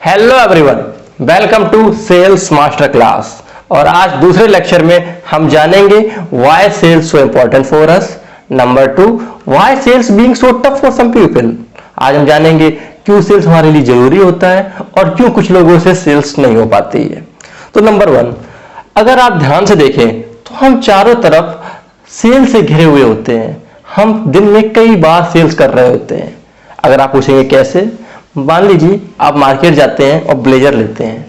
Hello everyone, welcome to sales master class. और आज दूसरे लेक्चर में हम जानेंगे why sales so important for us. Number 2, why sales being so tough for some people. आज हम जानेंगे क्यों सेल्स हमारे लिए जरूरी होता है और क्यों कुछ लोगों से सेल्स नहीं हो पाती है। तो नंबर 1, अगर आप ध्यान से देखें तो हम चारों तरफ सेल्स से घिरे हुए होते हैं। हम दिन में कई बार सेल्स कर रहे होते हैं। अगर आप पूछेंगे कैसे, मान लीजिए आप मार्केट जाते हैं और ब्लेजर लेते हैं,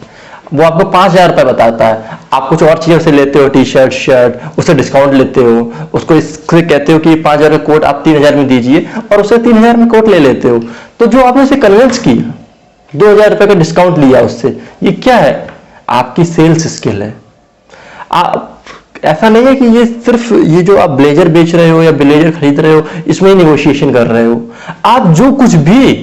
वो आपको 5,000 रुपये बताता है। आप कुछ और चीज़ों से लेते हो, टी शर्ट शर्ट, उससे डिस्काउंट लेते हो, उसको इससे कहते हो कि 5,000 का कोट आप 3,000 में दीजिए और उससे 3,000 में कोट ले लेते हो। तो जो आपने उसे कन्विंस किया, 2,000 रुपये का डिस्काउंट लिया उससे, ये क्या है? आपकी सेल्स स्किल है। आप ऐसा नहीं है कि ये सिर्फ ये जो आप ब्लेजर बेच रहे हो या ब्लेजर खरीद रहे हो इसमें ही निगोशिएशन कर रहे हो। आप जो कुछ भी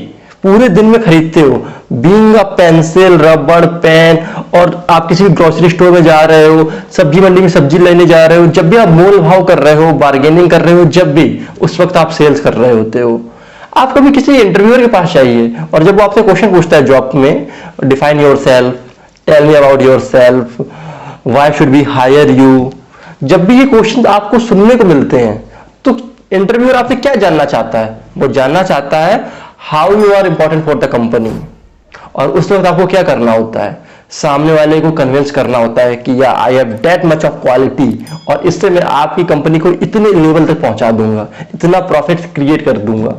पूरे दिन में खरीदते हो, बीइंग अ पेंसिल, रबड़, पेन, और आप किसी ग्रोसरी स्टोर में जा रहे हो, सब्जी मंडी में सब्जी लेने जा रहे हो, जब भी आप मोल भाव कर रहे हो, बार्गेनिंग कर रहे हो, जब भी उस वक्त आप सेल्स कर रहे होते हो। आप कभी किसी इंटरव्यूअर के पास जाइए और जब वो आपसे क्वेश्चन पूछता है जॉब में, define yourself, tell me about yourself, why should we hire you, जब भी ये क्वेश्चन आपको सुनने को मिलते हैं तो इंटरव्यूअर आपसे क्या जानना चाहता है? वो जानना चाहता है how you are important for the company. और उस वक्त आपको क्या करना होता है? सामने वाले को कन्विंस करना होता है कि या I have that much of quality और इससे मैं आपकी कंपनी को इतने लेवल तक पहुंचा दूंगा, इतना प्रॉफिट क्रिएट कर दूंगा।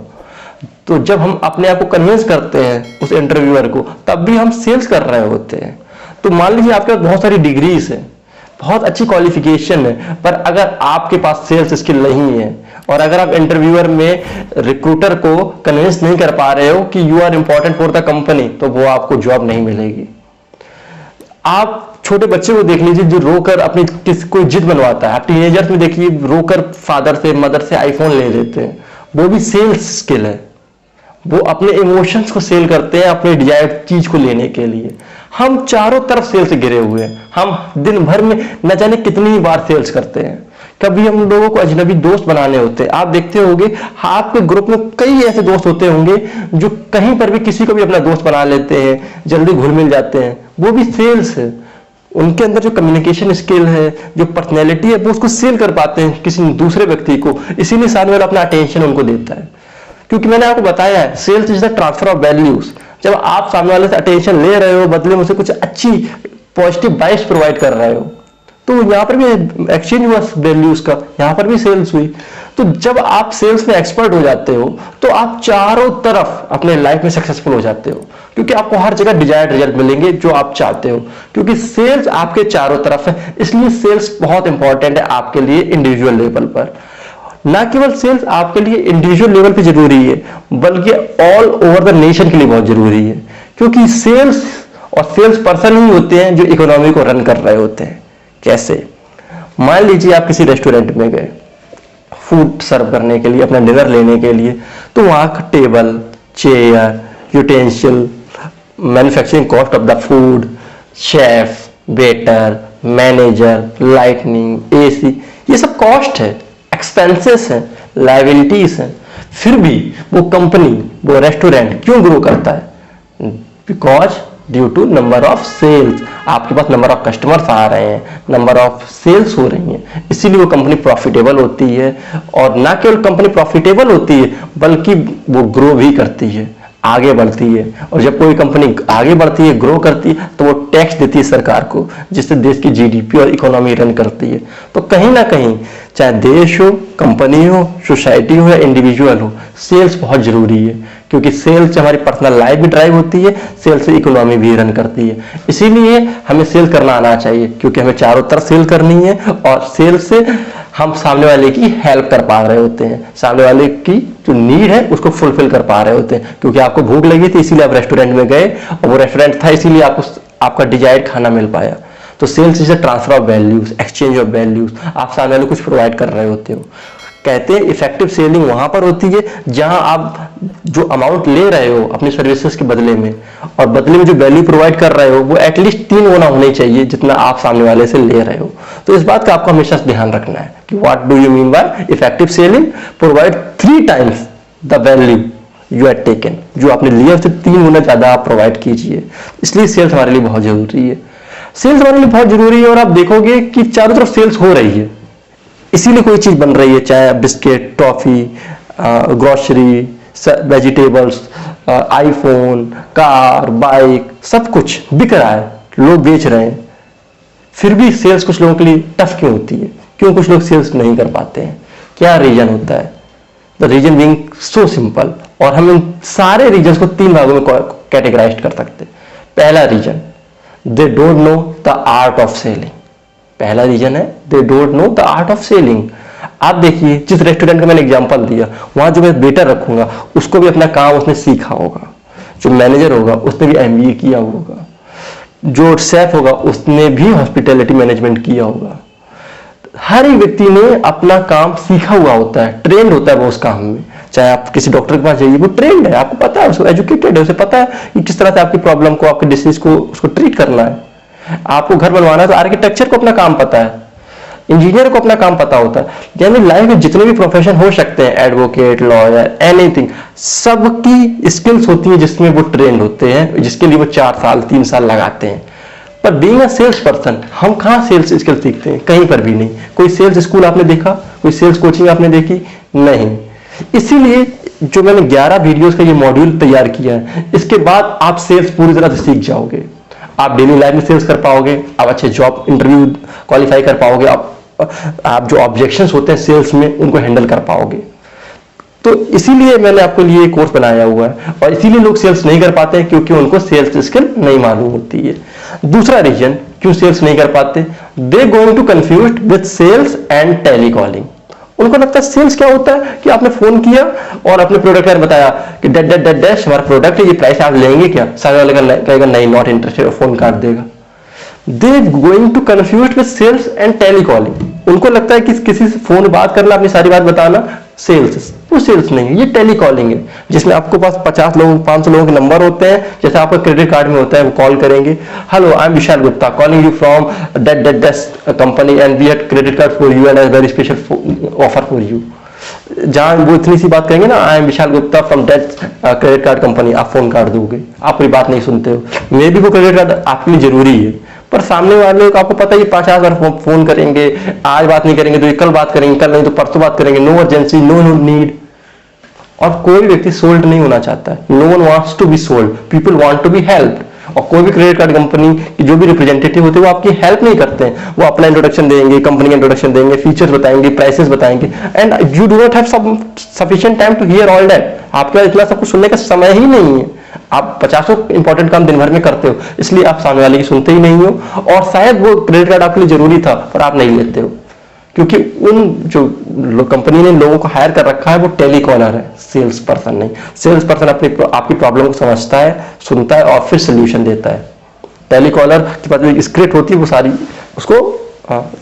तो जब हम अपने आप को कन्विंस करते हैं उस इंटरव्यूअर को, तब भी हम सेल्स कर रहे होते हैं। तो मान लीजिए आपके पास बहुत सारी डिग्रीज है, बहुत अच्छी क्वालिफिकेशन है, पर अगर आपके पास सेल्स स्किल नहीं है और अगर आप इंटरव्यूअर में रिक्रूटर को कन्विंस नहीं कर पा रहे हो कि you are important for the company, तो वो आपको जॉब नहीं मिलेगी। आप छोटे बच्चे को देख लीजिए जो रोकर अपनी कोई जिद बनवाता है। आप टीनेजर्स में देखिए, रोकर फादर से मदर से आईफोन ले लेते हैं, वो भी सेल्स स्किल है। वो अपने इमोशंस को सेल करते हैं अपने डिजायर्ड चीज को लेने के लिए। हम चारों तरफ सेल्स से घिरे हुए हैं। हम दिन भर में न जाने कितनी बार सेल्स करते हैं। कभी हम लोगों को अजनबी दोस्त बनाने होते हैं। आप देखते होंगे आपके ग्रुप में कई ऐसे दोस्त होते होंगे जो कहीं पर भी किसी को भी अपना दोस्त बना लेते हैं, जल्दी घुल मिल जाते हैं। वो भी सेल्स है। उनके अंदर जो कम्युनिकेशन स्किल है, जो पर्सनैलिटी है, वो उसको सेल कर पाते हैं किसी दूसरे व्यक्ति को। इसीलिए सामने वाला अपना अटेंशन उनको देता है। क्योंकि मैंने आपको बताया है, sales is the transfer of values. जब आप सामने वाले से अटेंशन ले रहे हो, बदले में उसे कुछ अच्छी पॉजिटिव वाइब्स प्रोवाइड कर रहे हो, तो यहाँ पर भी एक्सचेंज हुआ वैल्यूज का, यहाँ पर भी सेल्स हुई। तो जब आप सेल्स में एक्सपर्ट हो जाते हो तो आप चारों तरफ अपने लाइफ में सक्सेसफुल हो जाते हो, क्योंकि आपको हर जगह डिजायर्ड रिजल्ट मिलेंगे जो आप चाहते हो, क्योंकि सेल्स आपके चारों तरफ है। इसलिए सेल्स बहुत इंपॉर्टेंट है आपके लिए इंडिविजुअल लेवल पर। ना केवल सेल्स आपके लिए इंडिविजुअल लेवल पे जरूरी है, बल्कि ऑल ओवर द नेशन के लिए बहुत जरूरी है। क्योंकि सेल्स और सेल्स पर्सन ही होते हैं जो इकोनॉमी को रन कर रहे होते हैं। कैसे? मान लीजिए आप किसी रेस्टोरेंट में गए फूड सर्व करने के लिए, अपना डिनर लेने के लिए, तो वहां का table, chair, utensil, manufacturing cost of the food, chef, waiter, manager, lightning, AC, ये सब कॉस्ट है, एक्सपेंसेस हैं, लायबिलिटीज हैं। फिर भी वो कंपनी, वो रेस्टोरेंट क्यों ग्रो करता है? Because due to number of sales. आपके पास नंबर ऑफ कस्टमर्स आ रहे हैं, नंबर ऑफ सेल्स हो रही हैं, इसीलिए वो कंपनी प्रॉफिटेबल होती है। और ना केवल कंपनी प्रॉफिटेबल होती है, बल्कि वो ग्रो भी करती है, आगे बढ़ती है। और जब कोई कंपनी आगे बढ़ती है, ग्रो करती है, तो वो टैक्स देती है सरकार को, जिससे देश की जीडीपी और इकोनॉमी रन करती है। तो कहीं ना कहीं, चाहे देश हो, कंपनी हो, सोसाइटी हो या इंडिविजुअल हो, सेल्स बहुत जरूरी है। क्योंकि सेल्स से हमारी पर्सनल लाइफ भी ड्राइव होती है, सेल्स से इकोनॉमी भी रन करती है। इसीलिए हमें सेल करना आना चाहिए, क्योंकि हमें चारों तरफ सेल करनी है और सेल से हम सामने वाले की हेल्प कर पा रहे होते हैं, सामने वाले की जो नीड है उसको फुलफिल कर पा रहे होते हैं। क्योंकि आपको भूख लगी थी इसीलिए आप रेस्टोरेंट में गए, और वो रेस्टोरेंट था इसीलिए आपको आपका डिजायर्ड खाना मिल पाया। तो sales is a transfer of values, exchange of values. आप सामने वाले कुछ प्रोवाइड कर रहे होते हो। कहते हैं इफेक्टिव सेलिंग वहां पर होती है जहां आप जो अमाउंट ले रहे हो अपनी सर्विसेज के बदले में, और बदले में जो वैल्यू प्रोवाइड कर रहे हो, वो एटलीस्ट 3 गुना होनी चाहिए जितना आप सामने वाले से ले रहे हो। तो इस बात का आपको हमेशा ध्यान रखना है कि what do you mean by effective selling? Provide 3 times the value you are taken, जो आपने लिया उससे 3 गुना ज्यादा आप प्रोवाइड कीजिए। इसलिए सेल्स हमारे लिए बहुत जरूरी है। सेल्स हमारे लिए बहुत जरूरी है और आप देखोगे कि चारों तरफ सेल्स हो रही है, इसीलिए कोई चीज बन रही है, चाहे biscuit, toffee, grocery, vegetables, iPhone, car, bike, सब कुछ बिक रहा है, लोग बेच रहे हैं। फिर भी सेल्स कुछ लोगों के लिए टफ क्यों होती है? क्यों कुछ लोग सेल्स नहीं कर पाते हैं? क्या रीजन होता है? The reason being so simple. और हम इन सारे रीजन को 3 भागों में कैटेगराइज कर सकते हैं। पहला reason, they don't know the art of selling. पहला रीजन है they don't know the art of selling. आप देखिए, जिस रेस्टोरेंट का मैंने एग्जांपल दिया, वहां जो मैं वेटर रखूंगा उसको भी अपना काम उसने सीखा होगा, जो मैनेजर होगा उसने भी एमबीए किया होगा, जो शेफ होगा उसने भी हॉस्पिटैलिटी मैनेजमेंट किया होगा। हर एक व्यक्ति ने अपना काम सीखा हुआ होता है, ट्रेंड होता है वो उस काम में। चाहे आप किसी डॉक्टर के पास जाइए, वो ट्रेंड है, आपको पता है, उसको एजुकेटेड है, उसे पता है कि किस तरह से आपकी प्रॉब्लम को, आपके डिसीज को उसको ट्रीट करना है। आपको घर बनवाना है तो आर्किटेक्चर को अपना काम पता है, इंजीनियर को अपना काम पता होता है। यानी लाइफ में जितने भी प्रोफेशन हो सकते हैं, एडवोकेट, लॉयर, एनीथिंग, सबकी स्किल्स होती है जिसमें वो ट्रेंड होते हैं, जिसके लिए वो 4 साल 3 साल लगाते हैं। पर बीइंग अ सेल्स पर्सन, हम कहाँ सेल्स स्किल सीखते हैं? कहीं पर भी नहीं। कोई सेल्स स्कूल आपने देखा? कोई सेल्स कोचिंग आपने देखी? नहीं। इसीलिए जो मैंने 11 वीडियोस का ये मॉड्यूल तैयार किया है, इसके बाद आप सेल्स पूरी तरह से सीख जाओगे। आप डेली लाइफ में सेल्स कर पाओगे, आप अच्छे जॉब इंटरव्यू क्वालिफाई कर पाओगे, आप जो ऑब्जेक्शंस होते हैं सेल्स में उनको हैंडल कर पाओगे। तो इसीलिए मैंने आपके लिए कोर्स बनाया हुआ है। और इसीलिए लोग सेल्स नहीं कर पाते हैं, क्योंकि उनको सेल्स स्किल नहीं मालूम होती है। दूसरा रीजन क्यों सेल्स नहीं कर पाते, they going to confused with sales and telecalling. उनको लगता है सेल्स क्या होता है कि आपने फोन किया और अपने प्रोडक्ट का बताया कि डैश हमारा प्रोडक्ट है, ये प्राइस आप लेंगे क्या? सामने वाले कहेगा नहीं, नॉट इंटरेस्टेड, और फोन काट देगा। They going to confuse with sales and telecalling. उनको लगता है कि किसी से फोन बात करना, अपनी सारी बात बताना सेल्स, वो सेल्स नहीं है, ये टेलीकॉलिंग है, जिसमें आपके पास 50 लोगों 500 लोगों के नंबर होते हैं, जैसे आपका क्रेडिट कार्ड में होता है। वो कॉल करेंगे, hello I am Vishal Gupta calling you from that company and we had credit card for you and very special offer for you. जहां वो इतनी सी बात करेंगे ना, I am Vishal Gupta from that credit card company, आप फोन काट दोगे, आप कोई बात नहीं सुनते हो। मे बी वो क्रेडिट कार्ड आपके लिए जरूरी है, पर सामने वाले को आपको पता है 50 बार फोन करेंगे, आज बात नहीं करेंगे तो ये कल बात करेंगे, कल नहीं तो परसों बात करेंगे, नो अर्जेंसी, नो नीड। और कोई व्यक्ति सोल्ड नहीं होना चाहता है, no one wants to be sold, people want to be helped. और कोई भी क्रेडिट कार्ड कंपनी की जो भी रिप्रेजेंटेटिव होते हैं वो आपकी हेल्प नहीं करते हैं, वो अपना इंट्रोडक्शन देंगे, कंपनी का इंट्रोडक्शन देंगे, फीचर्स बताएंगे, प्राइसेस बताएंगे, and you do not have sufficient time to hear all that. आपके पास इतना सब कुछ सुनने का समय ही नहीं है। आप 50 इंपॉर्टेंट काम दिन भर में करते हो, इसलिए आप सामने वाले की सुनते ही नहीं हो। और शायद वो क्रेडिट कार्ड आपके लिए जरूरी था पर आप नहीं लेते हो, क्योंकि उन जो कंपनी ने लोगों को हायर कर रखा है वो टेलीकॉलर है, सेल्स पर्सन नहीं। सेल्स पर्सन आपकी प्रॉब्लम को समझता है, सुनता है और फिर सोल्यूशन देता है। टेलीकॉलर के पास जो स्क्रिप्ट होती है वो सारी उसको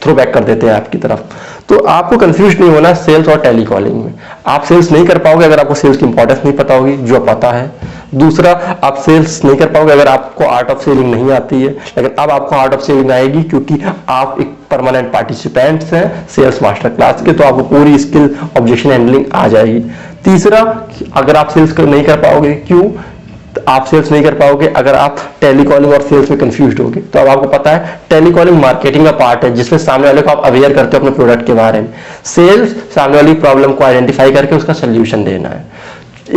थ्रो बैक कर देते हैं आपकी तरफ। तो आपको कंफ्यूज नहीं होना सेल्स और टेलीकॉलिंग में। आप सेल्स नहीं कर पाओगे अगर आपको सेल्स की इंपॉर्टेंस नहीं पता होगी, जो पता है। दूसरा, आप सेल्स नहीं कर पाओगे अगर आपको आर्ट ऑफ सेलिंग नहीं आती है। लेकिन अब आपको आर्ट ऑफ सेलिंग आएगी, क्योंकि आप एक परमानेंट पार्टिसिपेंट्स हैं सेल्स मास्टर क्लास के, तो आपको पूरी स्किल ऑब्जेक्शन हैंडलिंग आ जाएगी। तीसरा, अगर आप सेल्स नहीं कर पाओगे, क्यों आप सेल्स नहीं कर पाओगे अगर आप टेलीकॉलिंग और सेल्स में कंफ्यूज्ड होगे। तो अब आपको पता है टेलीकॉलिंग मार्केटिंग का पार्ट है, जिसमें सामने वाले को आप अवेयर करते हो अपने प्रोडक्ट के बारे में। सेल्स सामने वाली प्रॉब्लम को आइडेंटिफाई करके उसका सोल्यूशन देना है।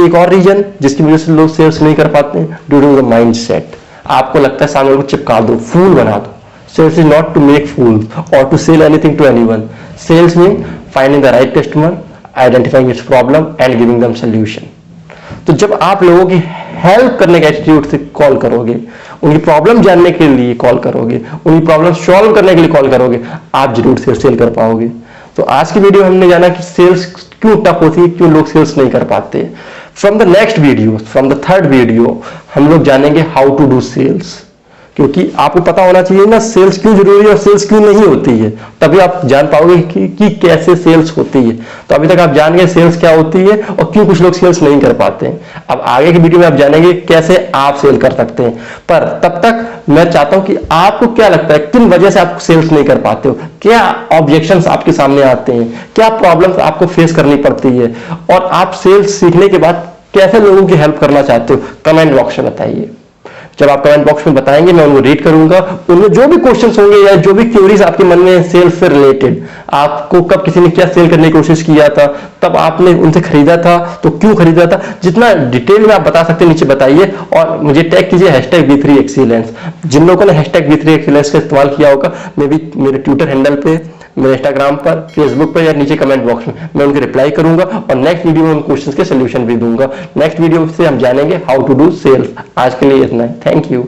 एक और रीजन जिसकी वजह से लोग सेल्स नहीं कर पाते हैं, due to the mindset. आपको लगता है सामने वाले को चिपका दो, फूल बना दो। Sales is not to make fools और to sell anything to anyone. Sales mean finding the right customer, identifying its problem and giving them solution. तो जब आप लोगों की हेल्प करने के एटीट्यूड से कॉल करोगे, उनकी प्रॉब्लम जानने के लिए कॉल करोगे, उनकी प्रॉब्लम सॉल्व करने के लिए कॉल करोगे, आप जरूर सेल कर पाओगे। तो आज की वीडियो हमने जाना कि सेल्स क्यों टफ होती है, क्यों लोग सेल्स नहीं कर पाते। From the next video, from the third video, हम लोग जानेंगे हाउ टू डू सेल्स। क्योंकि आपको पता होना चाहिए ना सेल्स क्यों जरूरी है और सेल्स क्यों नहीं होती है, तभी आप जान पाओगे कि कैसे सेल्स होती है। तो अभी तक आप जान गए सेल्स क्या होती है और क्यों कुछ लोग सेल्स नहीं कर पाते हैं। अब आगे की वीडियो में आप जानेंगे कैसे आप सेल कर सकते हैं। पर तब तक मैं चाहता हूं कि आपको क्या लगता है, किन वजह से आप सेल्स नहीं कर पाते हो, क्या ऑब्जेक्शंस आपके सामने आते हैं, क्या प्रॉब्लम्स आपको फेस करनी पड़ती है, और आप सेल्स सीखने के बाद कैसे लोगों की हेल्प करना चाहते हो, कमेंट बॉक्स में बताइए। जब आप कमेंट बॉक्स में बताएंगे मैं उनको रीड करूंगा, उनमें जो भी क्वेश्चंस होंगे या जो भी क्वेरीज आपके मन में सेल्स से रिलेटेड, आपको कब किसी ने क्या सेल करने की कोशिश किया था, तब आपने उनसे खरीदा था, तो क्यों खरीदा था, जितना डिटेल में आप बता सकते हैं नीचे बताइए और मुझे टैग कीजिए #V3Excellence। जिन लोगों ने #V3Excellence का इस्तेमाल किया होगा, मे भी मेरे ट्विटर हैंडल पे, मेरे इंस्टाग्राम पर, फेसबुक पर या नीचे कमेंट बॉक्स में मैं उनके रिप्लाई करूंगा और नेक्स्ट वीडियो में उन क्वेश्चंस के सोल्यूशन भी दूंगा। नेक्स्ट वीडियो से हम जानेंगे हाउ टू डू सेल्स। आज के लिए इतना ही, थैंक यू।